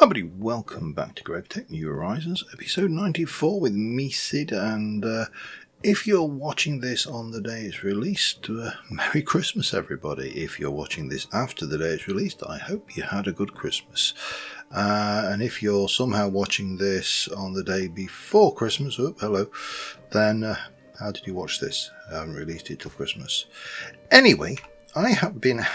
Everybody, welcome back to GregTech New Horizons, episode 94 with me, Sid, and if you're watching this on the day it's released, Merry Christmas everybody. If you're watching this after the day it's released, I hope you had a good Christmas. And if you're somehow watching this on the day before Christmas, then how did you watch this? I haven't released it till Christmas. Anyway, I have been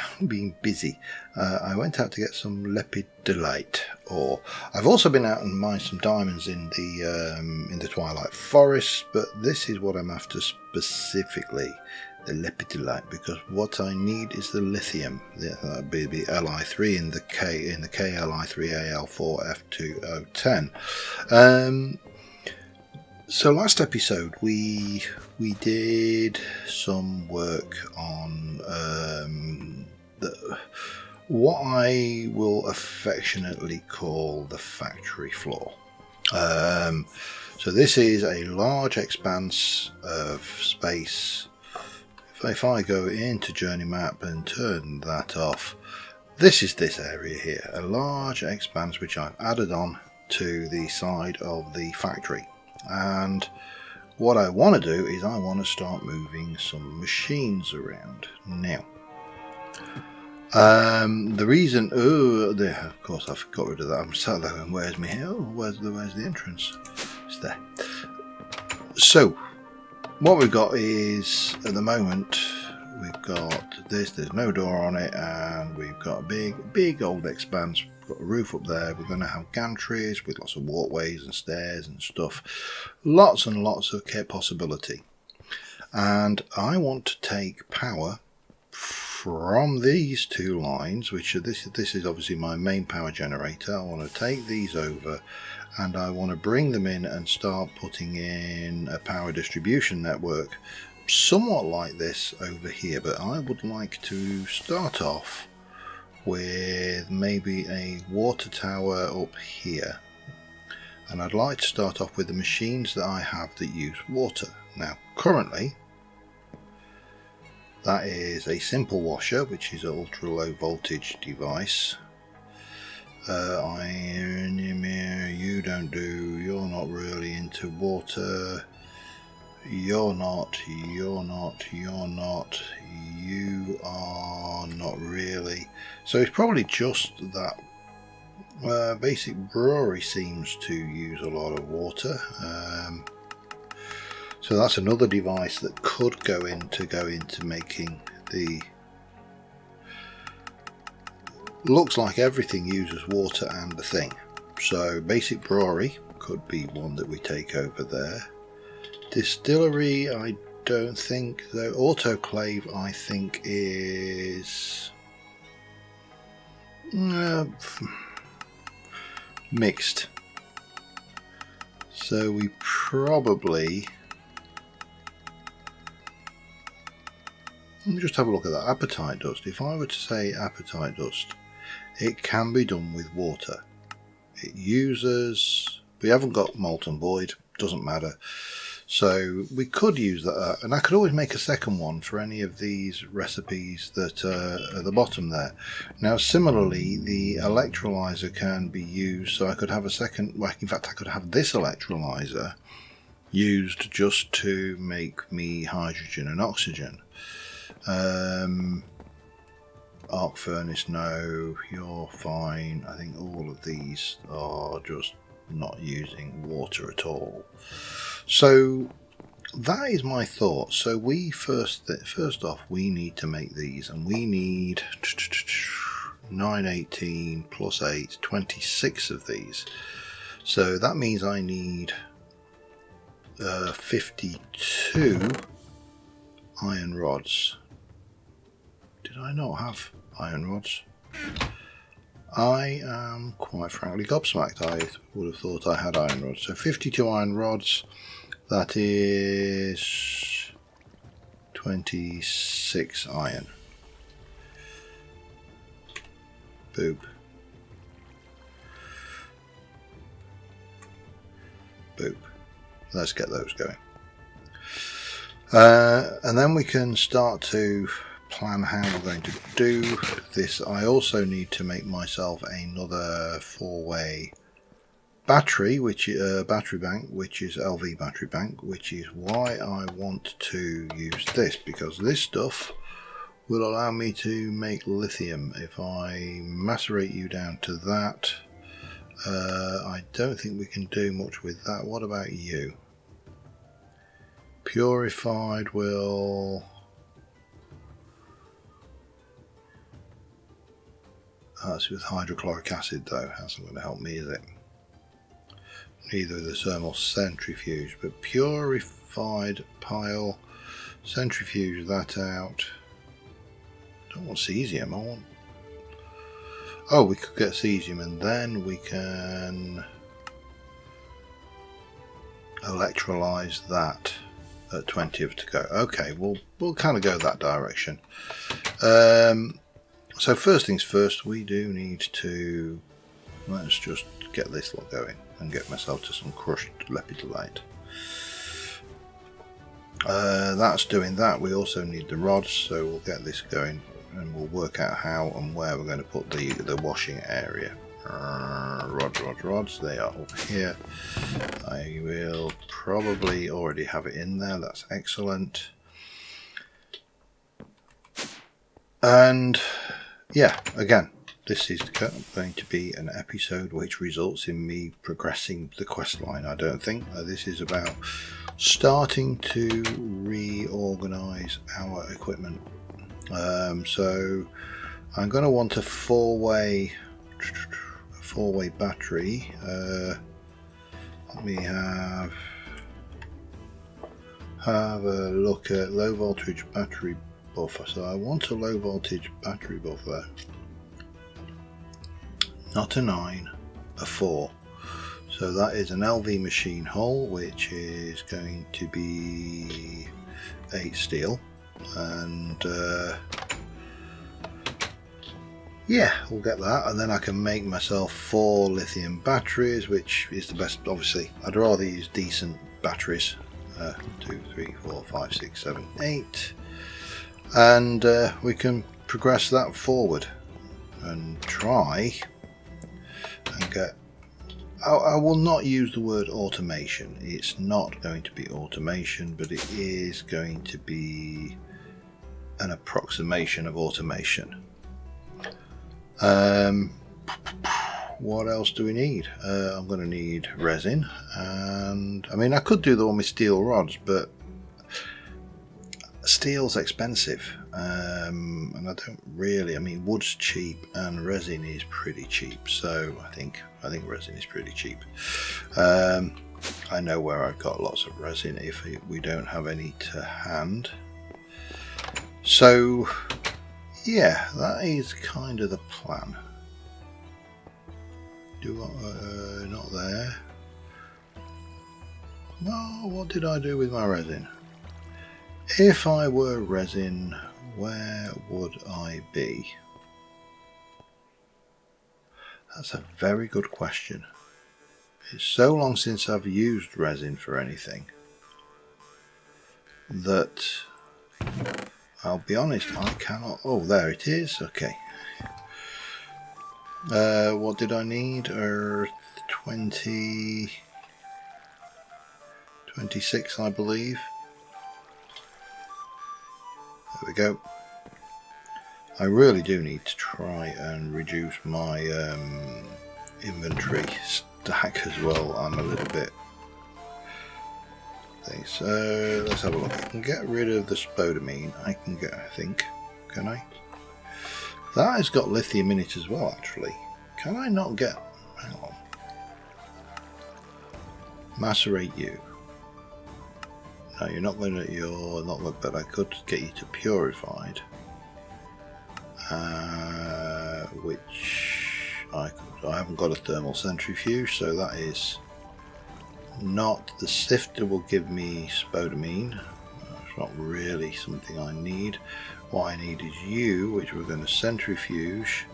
busy. I went out to get some lepidolite ore. I've also been out and mined some diamonds in the Twilight Forest, but this is what I'm after specifically, the lepidolite, because what I need is the lithium. That'd be the Li3 in the KLI3AL4F2010. So last episode we did some work on what I will affectionately call the factory floor. So this is a large expanse of space. If I go into Journey Map and turn that off, this is this area here, a large expanse which I've added on to the side of the factory. And what I want to do is I want to start moving some machines around now. The reason, of course I've got rid of that. I'm sat there and where's my hair? Where's the entrance? It's there. So what we've got is, at the moment, we've got this. There's no door on it, and we've got a big old expanse. We've got a roof up there. We're going to have gantries with lots of walkways and stairs and stuff. Lots and lots of possibility. And I want to take power from these two lines, which are this is obviously my main power generator. I want to take these over and I want to bring them in and start putting in a power distribution network somewhat like this over here, but I would like to start off with maybe a water tower up here, and I'd like to start off with the machines that I have that use water. Now currently that is a simple washer, which is an ultra low voltage device. You're not really into water. You are not really. So it's probably just that Basic Brewery seems to use a lot of water. So that's another device that could go into making the. Looks like everything uses water and the thing. So Basic Brewery could be one that we take over there. Distillery, I don't think, though. Autoclave, I think, is mixed. So we probably. Let me just have a look at that. Apatite dust. If I were to say apatite dust, it can be done with water. It uses. We haven't got molten void. Doesn't matter. So we could use that, and I could always make a second one for any of these recipes that are at the bottom there. Now similarly, the electrolyzer can be used, so I could have a second, well, in fact I could have this electrolyzer used just to make me hydrogen and oxygen. Arc furnace, no, you're fine. I think all of these are just not using water at all. So that is my thought. So we first off we need to make these, and we need 918 plus 8, 26 of these. So that means I need 52 iron rods. Did I not have iron rods? I am quite frankly gobsmacked. I would have thought I had iron rods. So 52 iron rods, that is 26 iron. Boop. Boop. Let's get those going. And then we can start to plan how we're going to do this. I also need to make myself another 4-way battery, battery bank, which is LV battery bank, which is why I want to use this, because this stuff will allow me to make lithium. If I macerate you down to that, I don't think we can do much with that. What about you? Purified will... That's with hydrochloric acid though. That's not going to help me, is it? Neither the thermal centrifuge, but purified pile, centrifuge that out. Don't want cesium, I want... Oh, we could get cesium and then we can electrolyze that at 20th to go. Okay, we'll kind of go that direction. So first things first, we do need to... Let's just get this lot going and get myself to some crushed lepidolite. That's doing that. We also need the rods, so we'll get this going and we'll work out how and where we're going to put the washing area. Rods, they are up here. I will probably already have it in there. That's excellent. And yeah, again, this is going to be an episode which results in me progressing the quest line. I don't think this is about starting to reorganize our equipment. So I'm going to want a four-way battery. Let me have a look at low voltage battery buffer. So I want a low voltage battery buffer, not a 9, a 4. So that is an LV machine hull, which is going to be 8 steel, and yeah, we'll get that, and then I can make myself 4 lithium batteries, which is the best. Obviously I'd rather use decent batteries. 2, 3, 4, 5, 6, 7, 8, and we can progress that forward and try and get... I will not use the word automation. It's not going to be automation, but it is going to be an approximation of automation. What else do we need? I'm going to need resin, and I mean I could do the one with steel rods, but steel's expensive, and I don't really... I mean, wood's cheap and resin is pretty cheap, so I think resin is pretty cheap. I know where I've got lots of resin if we don't have any to hand. So yeah, that is kind of the plan. Not there. No, what did I do with my resin? If I were resin, where would I be? That's a very good question. It's so long since I've used resin for anything that I'll be honest, I cannot... Oh, there it is. Okay. What did I need? 26, I believe. There we go. I really do need to try and reduce my inventory stack as well. I'm a little bit... So let's have a look. I can get rid of the spodumene. I can get... I think. Can I? That has got lithium in it as well, actually. Can I not get... Hang on. Macerate you. No, you're not going to... You're not... But I could get you to purified. Which... I haven't got a thermal centrifuge, so that is... Not... The sifter will give me spodumene. It's not really something I need. What I need is you, which we're going to centrifuge.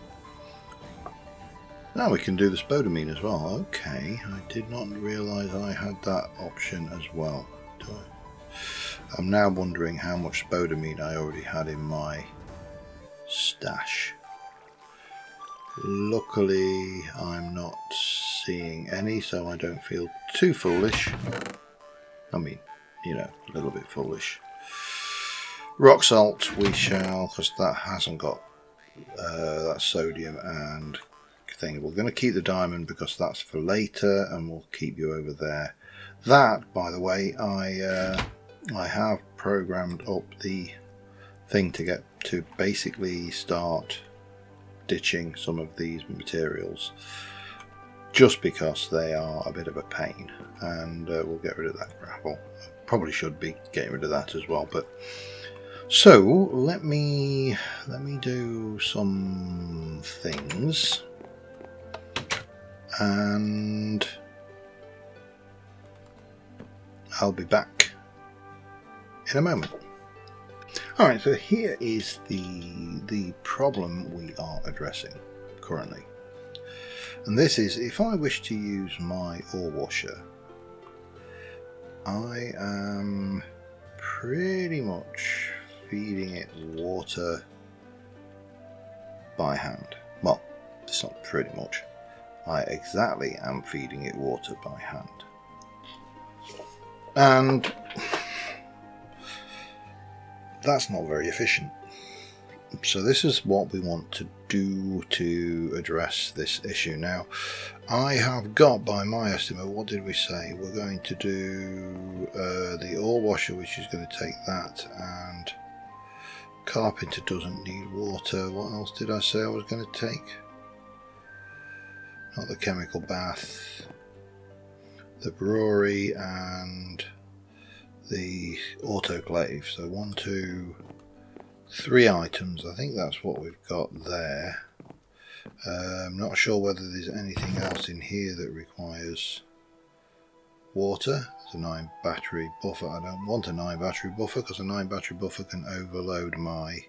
Now we can do the spodumene as well. Okay, I did not realise I had that option as well. I'm now wondering how much spodumene I already had in my stash. Luckily I'm not seeing any, so I don't feel too foolish. I mean, you know, a little bit foolish. Rock salt we shall, because that hasn't got that sodium and thing. We're going to keep the diamond because that's for later, and we'll keep you over there. That, by the way, I have programmed up the thing to get to basically start ditching some of these materials, just because they are a bit of a pain, and we'll get rid of that gravel. Probably should be getting rid of that as well, but so let me do some things, and I'll be back in a moment. Alright, so here is the problem we are addressing currently. And this is, if I wish to use my ore washer, I am pretty much feeding it water by hand. Well, it's not pretty much. I exactly am feeding it water by hand. And that's not very efficient. So this is what we want to do to address this issue. Now, I have got, by my estimate, what did we say? We're going to do the ore washer, which is going to take that, and carpenter doesn't need water. What else did I say I was going to take? Not the chemical bath, the brewery, and the autoclave. So 1, 2, 3 items. I think that's what we've got there. I'm not sure whether there's anything else in here that requires water. It's a 9 battery buffer. I don't want a 9 battery buffer because a 9 battery buffer can overload my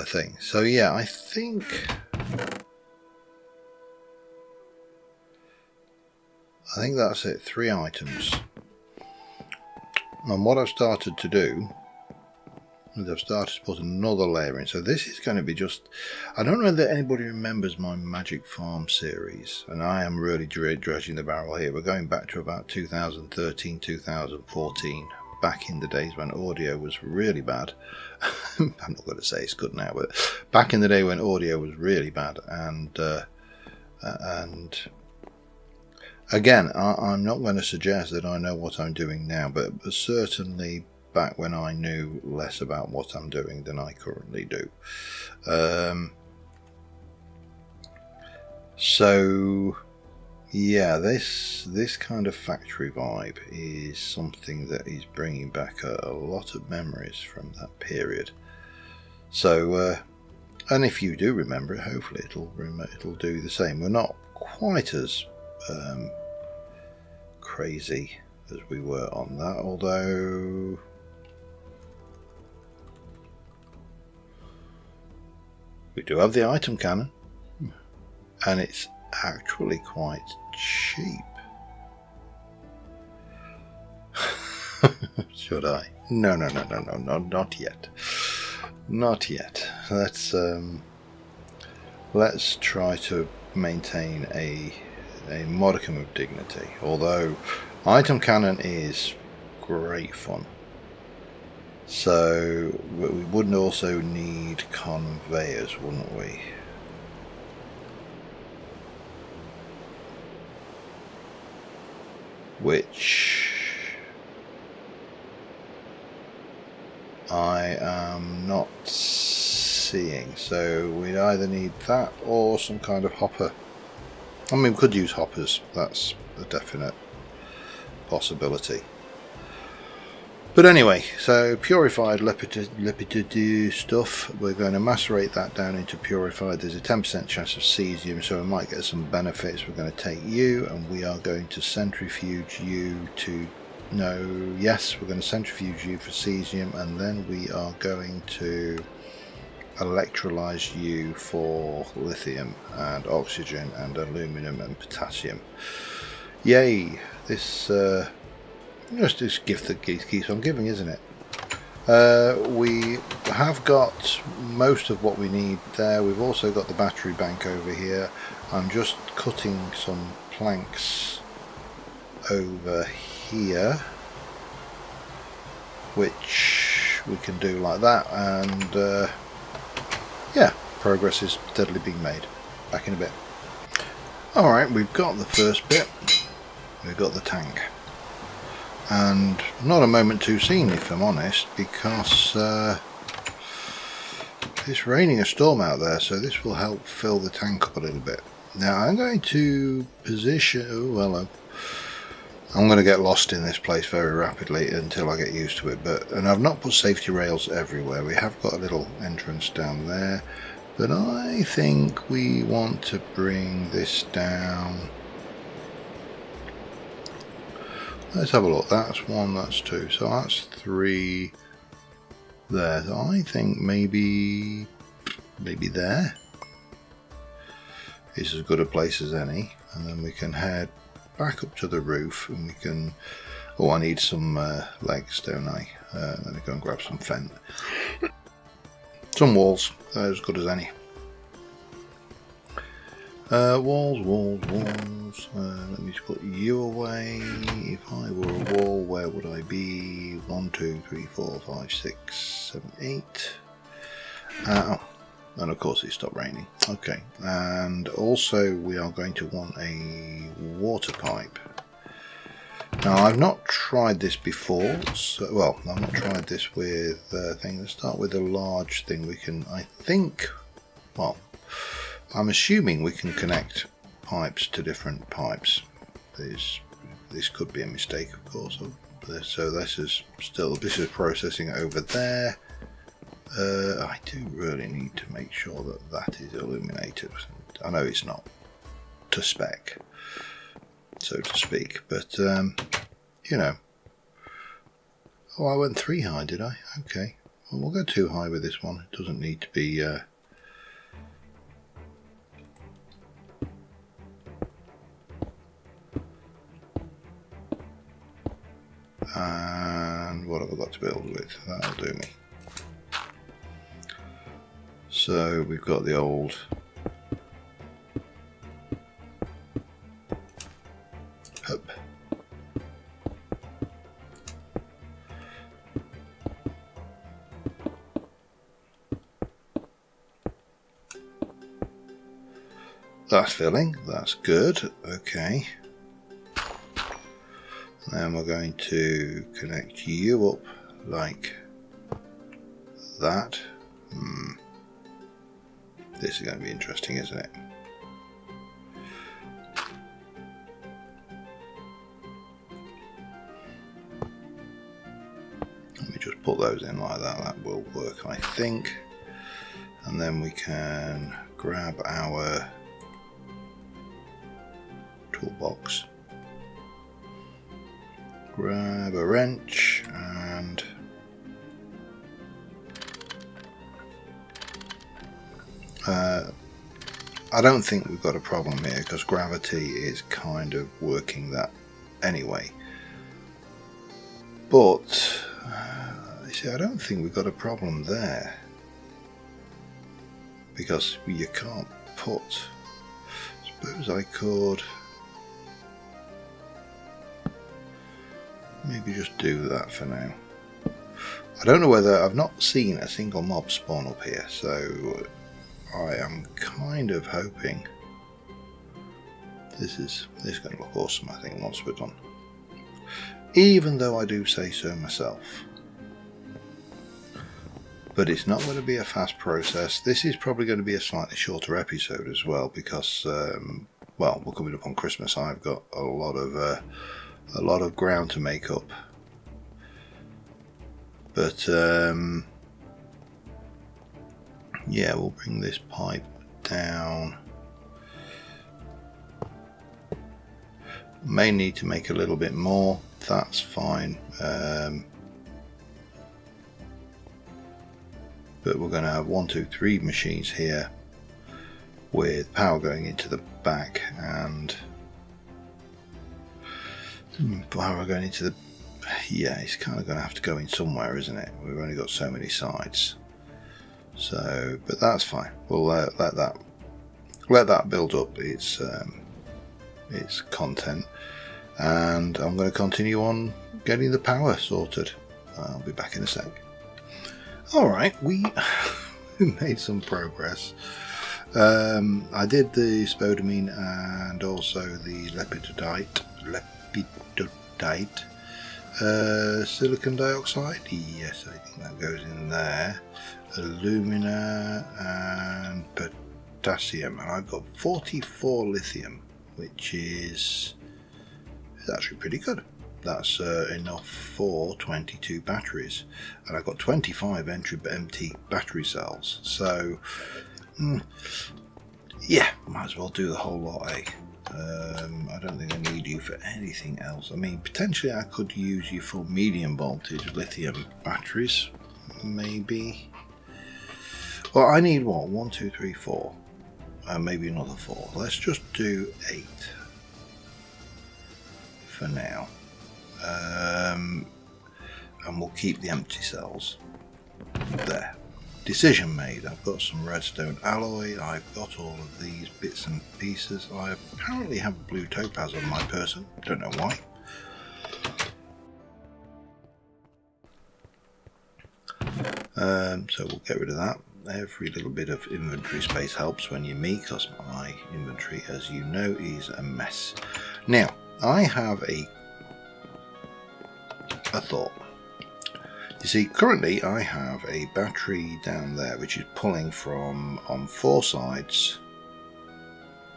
thing. So yeah, I think that's it. 3 items. And what I've started to do is I've started to put another layer in. So this is going to be just, I don't know that anybody remembers my Magic Farm series, and I am really dredging the barrel here. We're going back to about 2013, 2014, back in the days when audio was really bad. I'm not going to say it's good now, but back in the day when audio was really bad, and again, I'm not going to suggest that I know what I'm doing now, but certainly back when I knew less about what I'm doing than I currently do. So yeah, this kind of factory vibe is something that is bringing back a lot of memories from that period. So and if you do remember it, hopefully it'll do the same. We're not quite as crazy as we were on that, although we do have the item cannon, and it's actually quite cheap. Should I? No, not yet. Not yet. Let's try to maintain a modicum of dignity, although item cannon is great fun. So we wouldn't also need conveyors, wouldn't we? Which I am not seeing, so we'd either need that or some kind of hopper. I mean, we could use hoppers, that's a definite possibility. But anyway, so purified lepidity stuff, we're going to macerate that down into purified. There's a 10% chance of cesium, so we might get some benefits. We're going to take you, and we are going to centrifuge you to, no, yes, we're going to centrifuge you for cesium, and then we are going to electrolyze you for lithium and oxygen and aluminum and potassium. Yay! This gift that keeps on giving, isn't it? We have got most of what we need there. We've also got the battery bank over here. I'm just cutting some planks over here, which we can do like that, and yeah, progress is steadily being made. Back in a bit. Alright, we've got the first bit. We've got the tank. And not a moment too soon, if I'm honest, because it's raining a storm out there, so this will help fill the tank up a little bit. Now I'm going to position... oh, hello. I'm going to get lost in this place very rapidly until I get used to it. And I've not put safety rails everywhere. We have got a little entrance down there, but I think we want to bring this down. Let's have a look. That's 1, that's 2, so that's 3 there. So I think maybe there is as good a place as any, and then we can head back up to the roof, and we can... oh, I need some legs, don't I? Let me go and grab some fence. Some walls, as good as any. Walls. Let me just put you away. If I were a wall, where would I be? 1, 2, 3, 4, 5, 6, 7, 8. Oh, and of course it stopped raining. Okay, and also we are going to want a water pipe. Now I've not tried this before, so, well, I've not tried this with things. Let's start with a large thing. We can, I think, well, I'm assuming we can connect pipes to different pipes. This could be a mistake, of course. So this is processing over there. I do really need to make sure that that is illuminated. I know it's not to spec, so to speak, but you know. Oh, I went 3 high, did I? Okay. Well, we'll go 2 high with this one. It doesn't need to be and what have I got to build with? That'll do me. So we've got the old hub. That's filling, that's good, okay. Then we're going to connect you up like that. This is going to be interesting, isn't it? Let me just put those in like that. That will work, I think. And then we can grab our toolbox, grab a wrench, and I don't think we've got a problem here because gravity is kind of working that anyway. But you see, I don't think we've got a problem there because you can't put. Suppose I could maybe just do that for now. I don't know whether I've not seen a single mob spawn up here, so I am kind of hoping this is going to look awesome. I think once we're done, even though I do say so myself. But it's not going to be a fast process. This is probably going to be a slightly shorter episode as well because, well, we're coming up on Christmas. I've got a lot of ground to make up. But yeah, we'll bring this pipe down. May need to make a little bit more. That's fine. But we're going to have 1, 2, 3 machines here with power going into the back and power going into the yeah, it's kind of going to have to go in somewhere, isn't it? We've only got so many sides. So, but that's fine. We'll let that build up its content, and I'm going to continue on getting the power sorted. I'll be back in a sec. Alright, we made some progress. I did the spodumene and also the lepidolite, silicon dioxide. Yes, I think that goes in there. Alumina and potassium, and I've got 44 lithium, which is actually pretty good. That's enough for 22 batteries, and I've got 25 empty battery cells, so yeah, might as well do the whole lot, eh? I don't think I need you for anything else. I mean, potentially I could use you for medium voltage lithium batteries, maybe. Well, I need what? 1, 2, 3, 4. Maybe another 4. Let's just do 8 for now. And we'll keep the empty cells there. Decision made. I've got some redstone alloy. I've got all of these bits and pieces. I apparently have a blue topaz on my person. Don't know why. So we'll get rid of that. Every little bit of inventory space helps when you're me, because my inventory, as you know, is a mess. Now, I have a thought. You see, currently I have a battery down there which is pulling from on 4 sides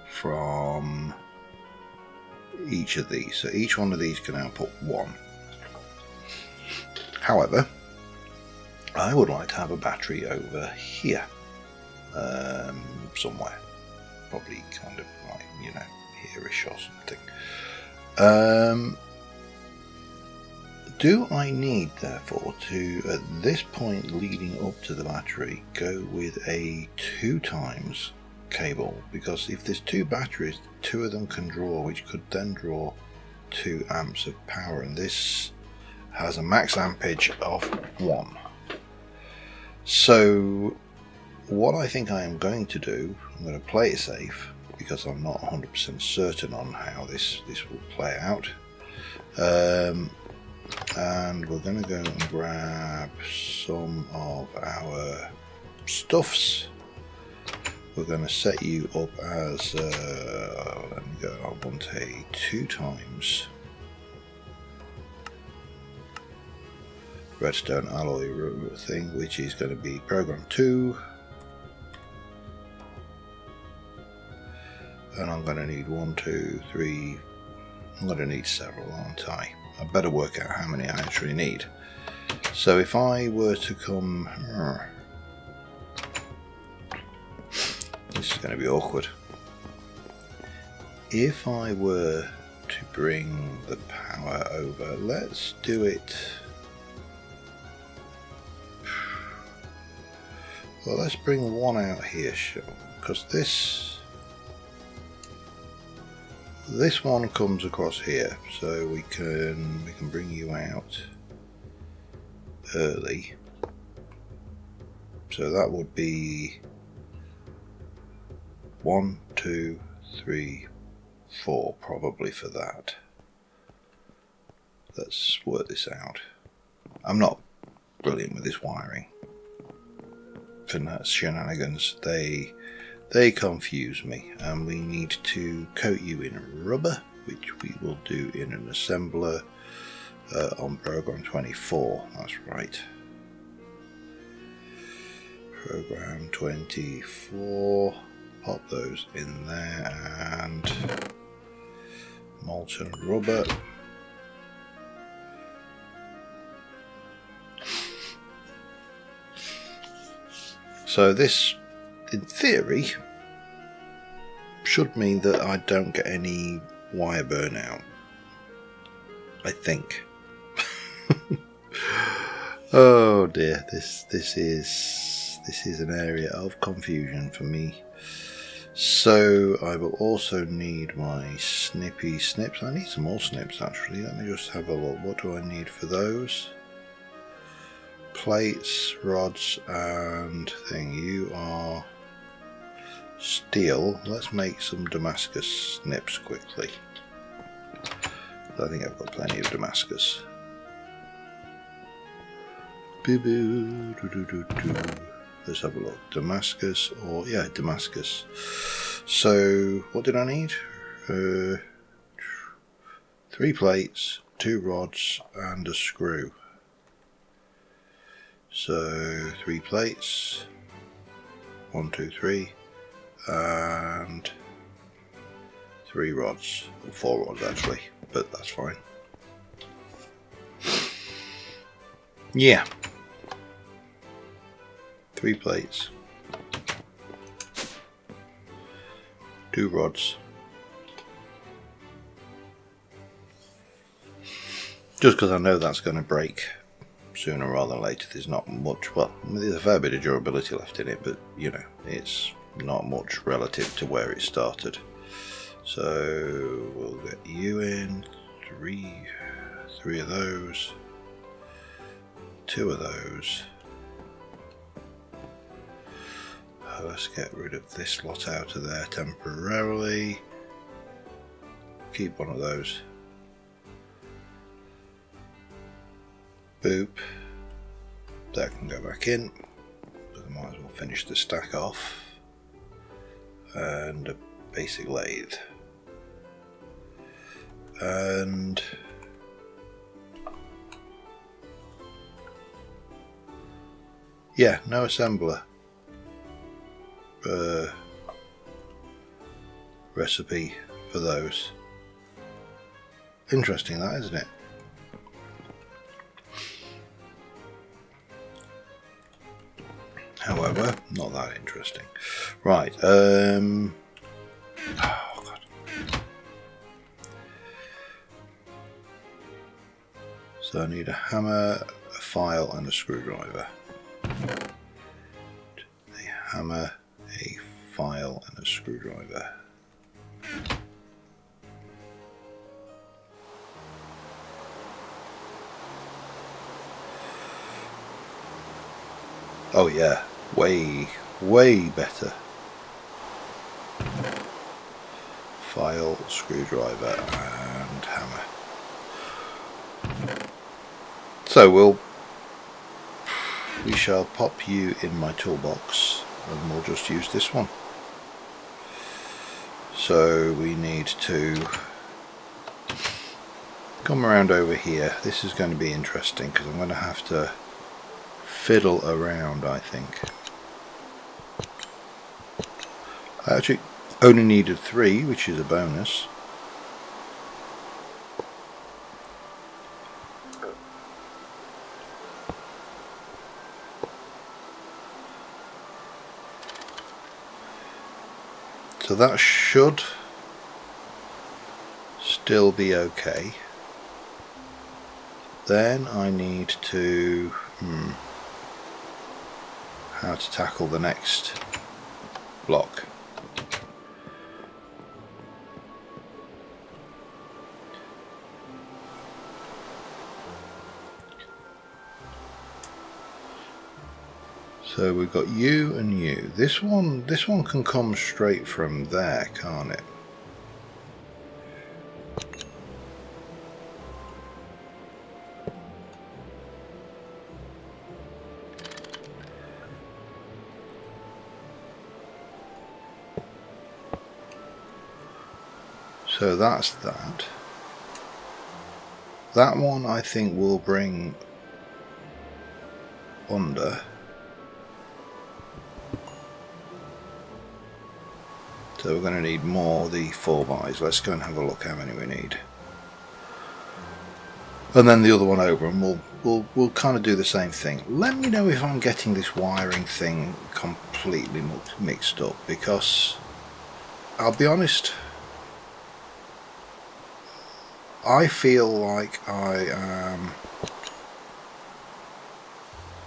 from each of these. So each one of these can output 1. However, I would like to have a battery over here somewhere. Probably kind of like, you know, here-ish or something. Do I need, therefore, to, at this point leading up to the battery, go with a 2 times cable? Because if there's 2 batteries, 2 of them can draw, which could then draw 2 amps of power, and this has a max ampage of 1. So what I think I am going to do, I'm going to play it safe, because I'm not 100% certain on how this will play out. And we're going to go and grab some of our stuffs. We're going to set you up as, let me go, I want a 2 times redstone alloy thing, which is going to be program 2. And I'm going to need 1, 2, 3, I'm going to need several, aren't I? I better work out how many I actually need. So if I were to come... this is going to be awkward. If I were to bring the power over, let's do it... Well, let's bring 1 out here, sure, because this one comes across here, so we can bring you out early. So that would be 1, 2, 3, 4 probably for that. Let's work this out. I'm not brilliant with this wiring. Shenanigans, they confuse me, and we need to coat you in rubber, which we will do in an assembler on program 24. That's right, program 24. Pop those in there, and molten rubber. So this, in theory, should mean that I don't get any wire burnout. I think. Oh dear, this is an area of confusion for me. So I will also need my snippy snips. I need some more snips actually. Let me just have a look. What do I need for those? Plates, rods, and thing. You are steel. Let's make some Damascus snips quickly. I think I've got plenty of Damascus. Let's have a look. Damascus, or yeah, Damascus. So what did I need? 3 plates, 2 rods, and a screw. So 3 plates, 1, 2, 3, and 3 rods, or 4 rods actually, but that's fine. Yeah. 3 plates, 2 rods. Just because I know that's going to break sooner rather than later. There's not much, well, there's a fair bit of durability left in it, but you know, it's not much relative to where it started. So we'll get you in, 3 of those, 2 of those. Let's get rid of this lot out of there temporarily. Keep one of those. Boop. That can go back in. But I might as well finish the stack off. And a basic lathe. And yeah, no assembler. Recipe for those. Interesting that, isn't it? However, not that interesting. Right, oh god. So I need a hammer, a file and a screwdriver. A hammer, a file and a screwdriver. Oh yeah, way better. File, screwdriver and hammer. So we shall pop you in my toolbox and we'll just use this one. So we need to come around over here. This is going to be interesting because I'm going to have to fiddle around, I think. I actually only needed 3, which is a bonus. So that should still be okay. Then I need to how to tackle the next block. So we've got you and you. This one can come straight from there, can't it? So that's that. That one I think will bring under. So we're going to need more of the 4x. Let's go and have a look how many we need. And then the other one over, and we'll kind of do the same thing. Let me know if I'm getting this wiring thing completely mixed up, because I'll be honest, I feel like I am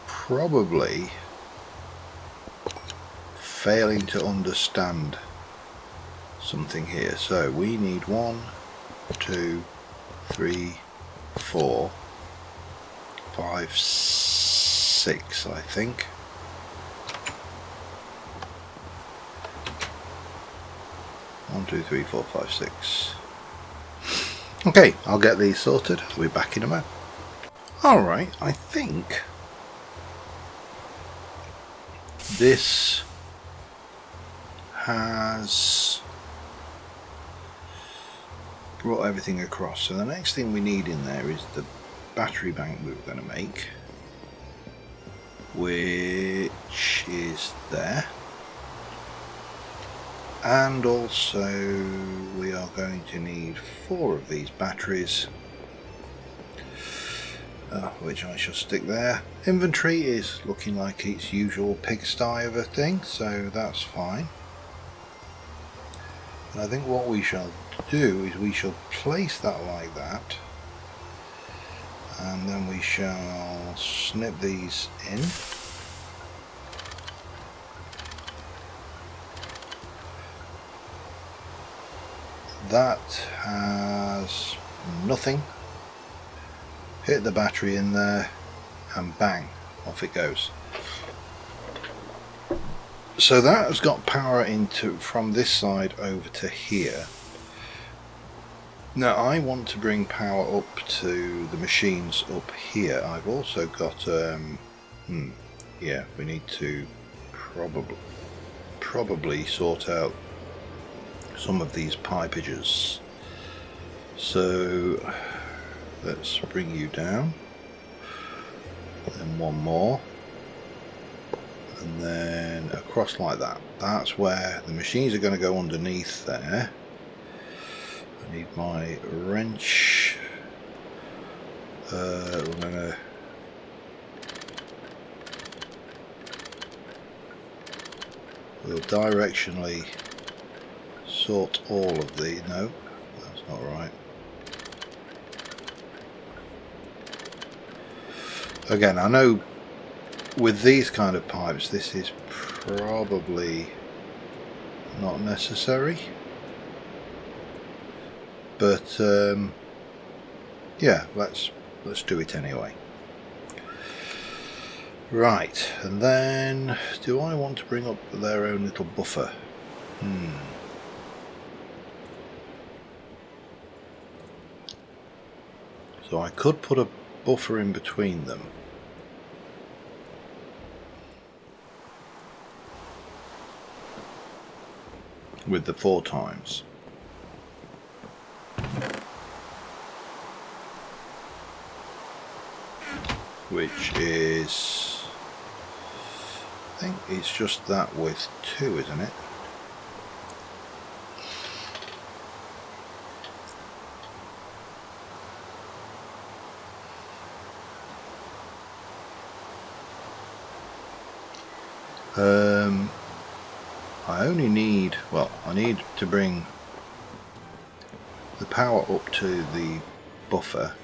probably failing to understand something here. So we need 1, 2, 3, 4, 5, 6, I think. One, 2, 3, 4, 5, 6. Okay, I'll get these sorted. I'll be back in a moment. Alright, I think this has brought everything across. So the next thing we need in there is the battery bank we were going to make, which is there. And also we are going to need 4 of these batteries, which I shall stick there. Inventory is looking like its usual pigsty of a thing, so that's fine. And I think what we shall do is we shall place that like that, and then we shall snip these in. That has nothing. Hit the battery in there and bang, off it goes. So that has got power from this side over to here. Now I want to bring power up to the machines up here. I've also got yeah, we need to probably sort out some of these pipages. So let's bring you down, and one more, and then across like that. That's where the machines are going to go underneath there. I need my wrench. We're going to we'll directionally sort all of the, no, that's not right. Again, I know with these kind of pipes this is probably not necessary, but yeah, let's do it anyway. Right, and then do I want to bring up their own little buffer? So I could put a buffer in between them. With the 4 times. Which is, I think it's just that with 2, isn't it? I only need, well, I need to bring the power up to the buffer.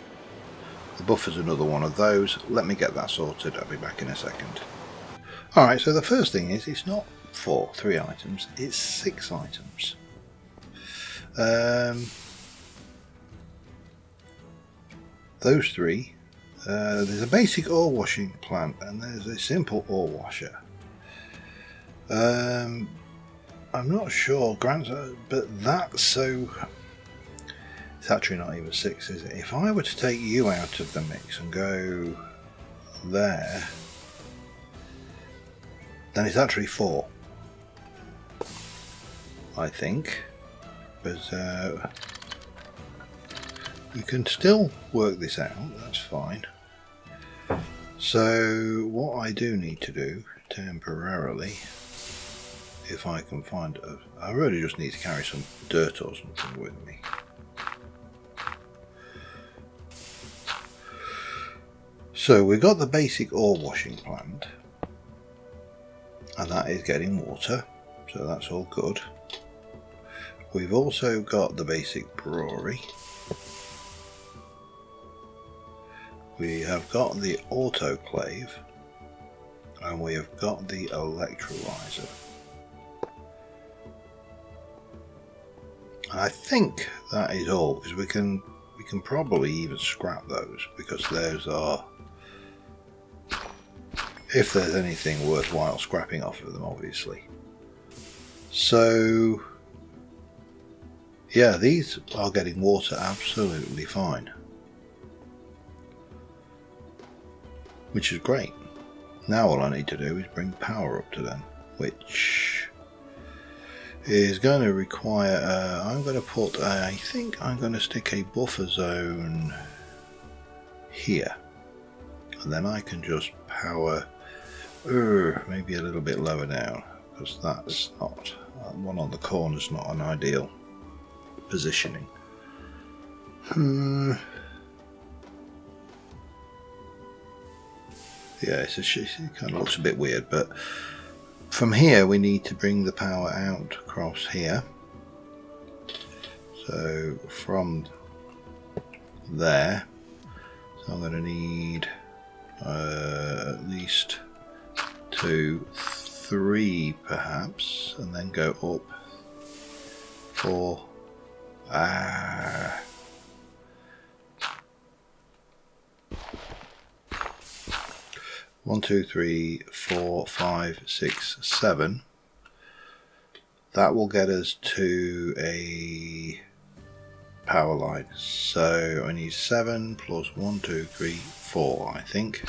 The buffer's another one of those. Let me get that sorted. I'll be back in a second. Alright, so the first thing is, it's not 3 items, it's 6 items. Those 3. There's a basic ore washing plant and there's a simple ore washer. I'm not sure, Grant, but that's so... It's actually not even 6, is it? If I were to take you out of the mix and go there, then it's actually 4, I think. But you can still work this out, that's fine. So what I do need to do temporarily, if I can find I really just need to carry some dirt or something with me. So we've got the basic ore washing plant, and that is getting water, so that's all good. We've also got the basic brewery. We have got the autoclave, and we have got the electrolyzer. And I think that is all, because we can probably even scrap those, because those are, if there's anything worthwhile scrapping off of them, obviously. So yeah, these are getting water absolutely fine, which is great. Now all I need to do is bring power up to them, which is going to require, I'm going to put, I think I'm going to stick a buffer zone here, and then I can just power maybe a little bit lower down, because that's not, one on the corner is not an ideal positioning. Yeah, it kind of looks a bit weird, but from here we need to bring the power out across here. So from there, so I'm going to need at least 2, 3 perhaps, and then go up 4. 1, 2, 3, 4, 5, 6, 7. That will get us to a power line. So I need 7 plus 1, 2, 3, 4, I think.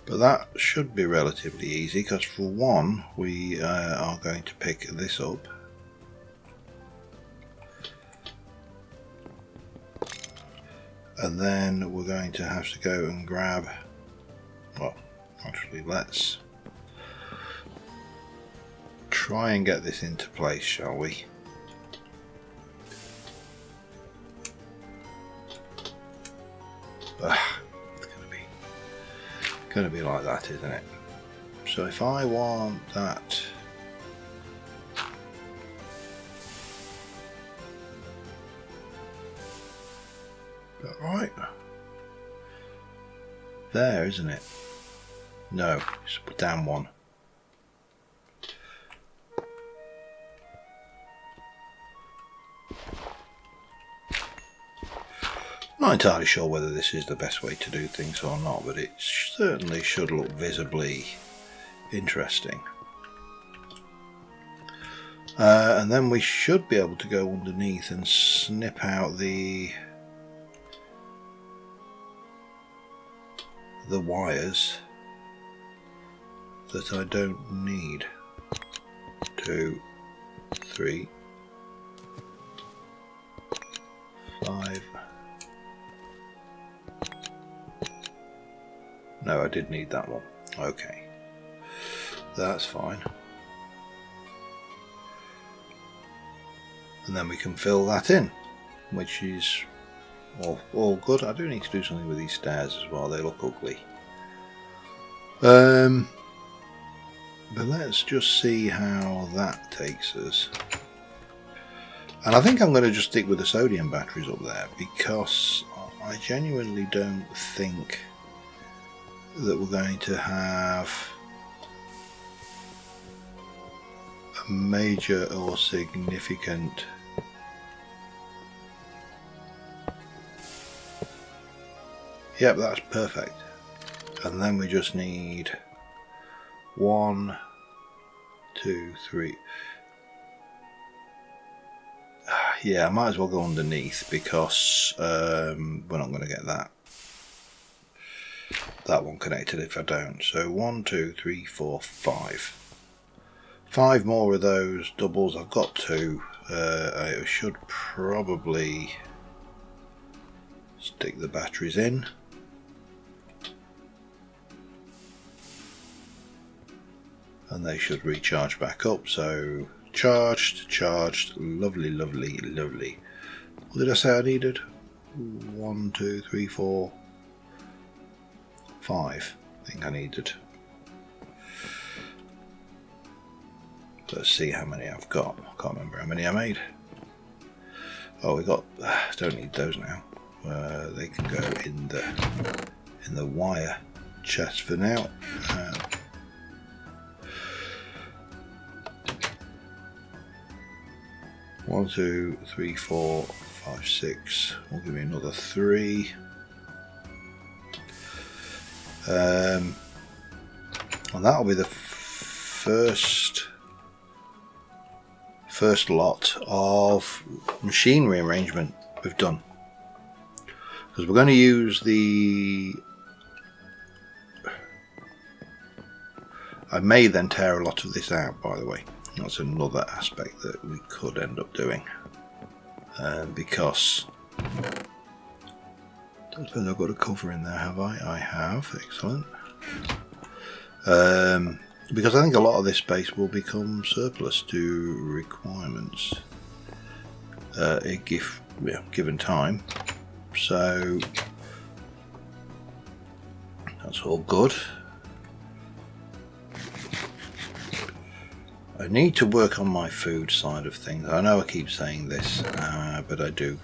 But that should be relatively easy, because for one, we are going to pick this up. And then we're going to have to go and grab, well, actually let's try and get this into place, shall we? It's going to be like that, isn't it? So if I want that, right there, isn't it? No, it's down 1. Not entirely sure whether this is the best way to do things or not, but it certainly should look visibly interesting. And then we should be able to go underneath and snip out the wires that I don't need. 2, 3, 5. No, I did need that one. Okay, that's fine. And then we can fill that in, which is all good. I do need to do something with these stairs as well, they look ugly. But let's just see how that takes us. And I think I'm going to just stick with the sodium batteries up there, because I genuinely don't think that we're going to have a major or significant Yep, that's perfect. And then we just need 1, 2, 3. Yeah, I might as well go underneath, because we're not going to get that one connected if I don't. So 1, 2, 3, 4, 5. 5 more of those doubles. I've got 2. I should probably stick the batteries in. And they should recharge back up. So charged, lovely, lovely, lovely. What did I say I needed? 1, 2, 3, 4, 5. I think I needed. Let's see how many I've got. I can't remember how many I made. Oh, we got. Don't need those now. They can go in the wire chest for now. 1, 2, 3, 4, 5, 6. We'll give me another 3. And that'll be the first lot of machinery arrangement we've done, because we're going to use the... I may then tear a lot of this out, by the way. That's another aspect that we could end up doing, because I don't suppose I've got a cover in there, have I? I have. Excellent. Because I think a lot of this space will become surplus to requirements if given time. So that's all good. I need to work on my food side of things. I know I keep saying this, but I do.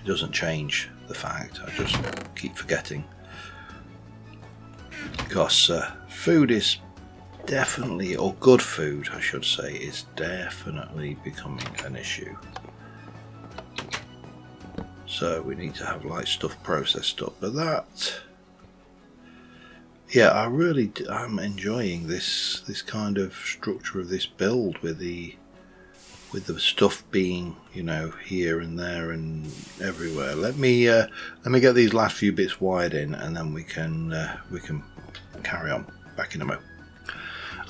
It doesn't change the fact. I just keep forgetting. Because food is definitely, or good food I should say, is definitely becoming an issue. So we need to have light stuff, processed stuff. But that... yeah, I'm enjoying this kind of structure of this build with the stuff being, you know, here and there and everywhere. Let me get these last few bits wired in, and then we can carry on back in a moment.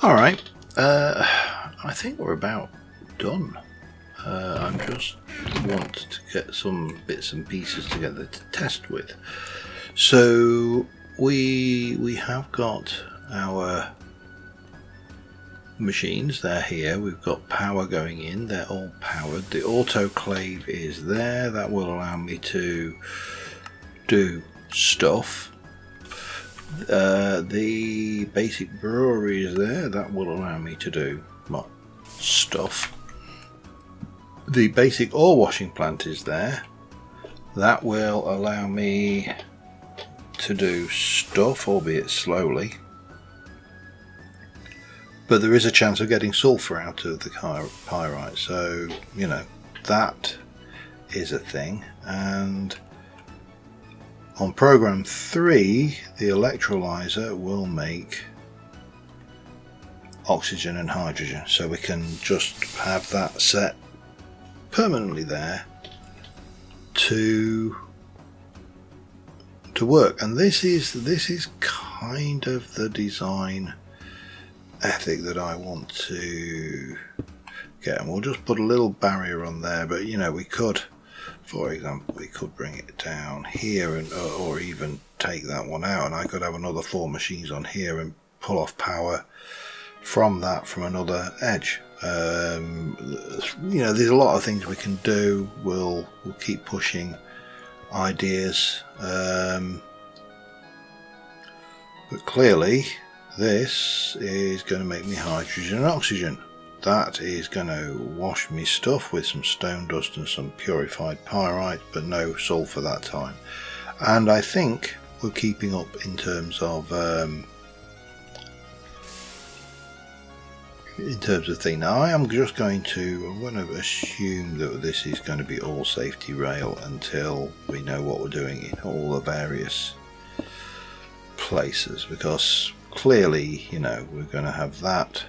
All right, I think we're about done. I just want to get some bits and pieces together to test with. So we have got our machines. They're here. We've got power going in. They're all powered. The autoclave is there. That will allow me to do stuff. The basic brewery is there. That will allow me to do stuff. The basic ore washing plant is there. That will allow me to do stuff, albeit slowly. But there is a chance of getting sulfur out of the pyrite, so you know that is a thing. And on program 3, the electrolyzer will make oxygen and hydrogen, so we can just have that set permanently there to work. And this is kind of the design ethic that I want to get. And we'll just put a little barrier on there, but you know, we could, for example, we could bring it down here, and or even take that one out, and I could have another 4 machines on here and pull off power from that from another edge. You know, there's a lot of things we can do. We'll keep pushing ideas, but clearly this is going to make me hydrogen and oxygen. That is going to wash me stuff with some stone dust and some purified pyrite, but no sulfur that time. And I think we're keeping up in terms of thing. Now I'm going to assume that this is going to be all safety rail until we know what we're doing in all the various places, because clearly, you know, we're going to have that.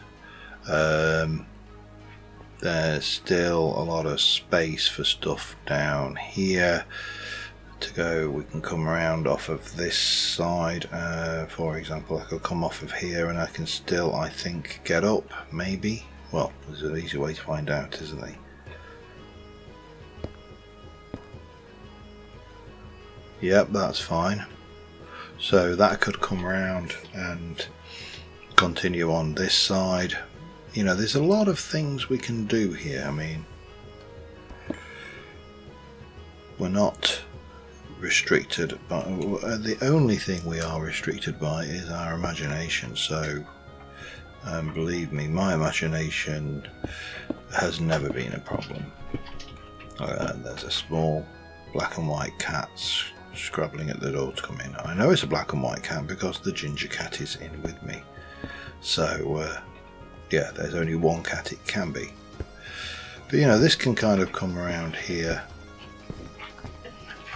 There's still a lot of space for stuff down here to go. We can come around off of this side. For example, I could come off of here and I can still, I think, get up, maybe. Well, there's an easy way to find out, isn't there? Yep, that's fine. So that could come around and continue on this side. You know, there's a lot of things we can do here. I mean, we're not restricted by, the only thing we are restricted by is our imagination. So believe me, my imagination has never been a problem. There's a small black and white cat scrabbling at the door to come in. I know it's a black and white cat because the ginger cat is in with me. So yeah, there's only one cat it can be. But you know, this can kind of come around here.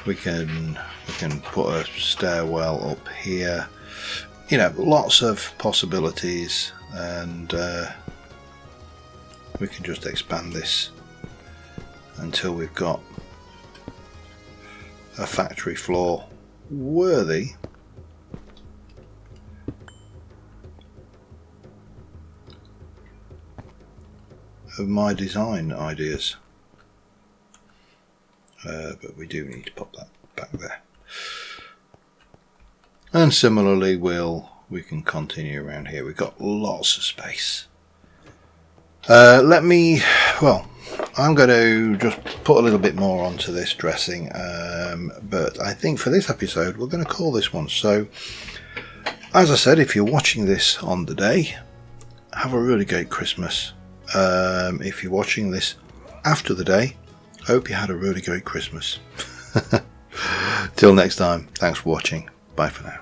We can put a stairwell up here. You know, lots of possibilities, and we can just expand this until we've got a factory floor worthy of my design ideas. But we do need to pop that back there. And similarly, we can continue around here. We've got lots of space. I'm going to just put a little bit more onto this dressing, but I think for this episode we're going to call this one. So, as I said, if you're watching this on the day, have a really great Christmas. If you're watching this after the day, hope you had a really great Christmas. Till next time, thanks for watching. Bye for now.